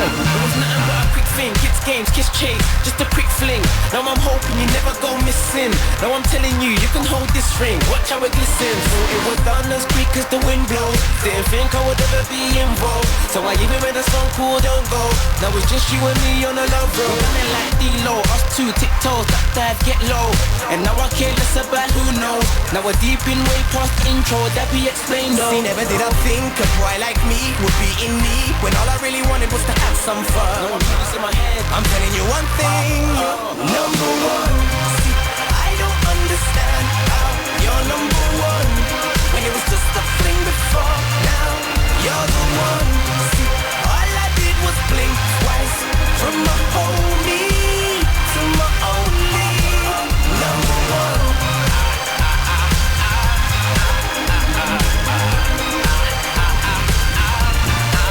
it was nothing but a quick thing. Kids games, kiss chase, just a quick fling. Now I'm hoping you never go missing. Now I'm telling you, you can hold this ring. Watch how it glistens. So it was done as quick as the wind blows. Didn't think I would ever be involved. So I even made a song called Don't Go. Now it's just you and me on a love road. Running like D-Lo, us two tiptoes, that dive, get low. And now I care less about who knows. Now we're deep in way past intro, that be explained though. See, never did I think a boy like me would be in need, when all I really wanted was to have some fun. No music in my head. I'm telling you one thing, number one. See, I don't understand how you're number one, when it was just a fling before. Now you're the one. See, all I did was blink twice, from my homie to my only number one.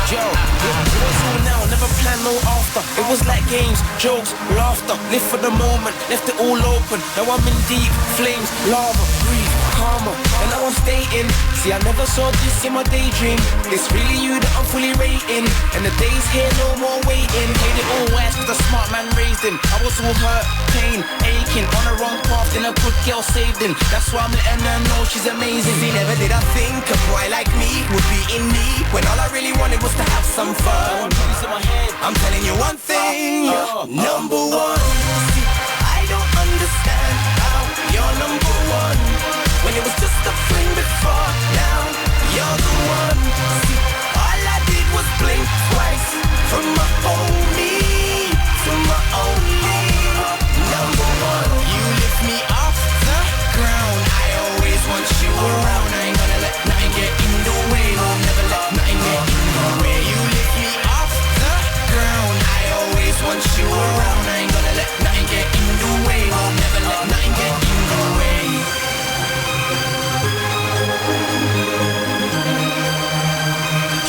Yo, it was all now, never plan no after. It was like games, jokes, laughter. Live for the moment, left it all open. Now I'm in deep flames, lava, breathe, karma. And now I'm stating, see I never saw this in my daydream. It's really you that I'm fully rating. And the days here, no more waiting. Played it all wise cause the smart man raised him. I was all hurt, pain, aching. On the wrong path, then a good girl saved him. That's why I'm letting her know she's amazing. See, never did I think a boy like me would be in need, when all I really wanted was to have some fun. I'm telling you one thing, you're number one. See, I don't understand how you're number one, when it was just a fling before. Now you're the one. See, all I did was blink twice, from my homie to my only number one. You lift me off the ground, I always want you around. I ain't gonna let nothing get in the way, will never let nothing get in the way. You lift me off the ground, I always want you around. I ain't gonna let nothing get in the way, will never let nothing get in the way.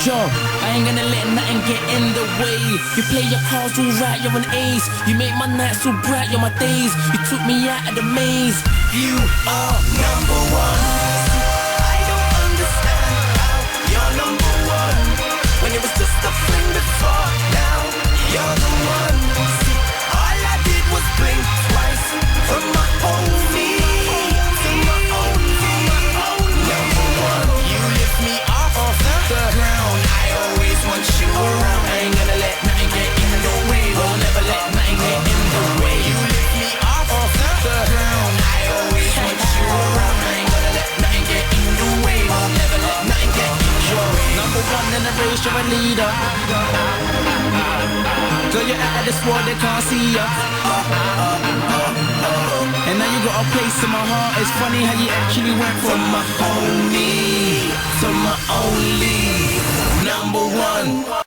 Yo, I ain't gonna let nothing get in the way. You play your cards all right, you're an ace. You make my nights so bright, you're my days. You took me out of the maze. You are number one. I don't understand how you're number one, when it was just a fling before. Now you're the one. See, all I did was blink twice, from my homie to my only number one. You lift me off the ground, I always want you around. I ain't gonna let nothing get in the way, will never let nothing get in the way. You lift me off the ground, I always want you around. I ain't gonna let nothing get in the way, will never let nothing get in the way. Number one in the race, you're a leader. Girl, you're out of this world, they can't see ya. And now you got a place in my heart. It's funny how you actually went from my homie to my only number one.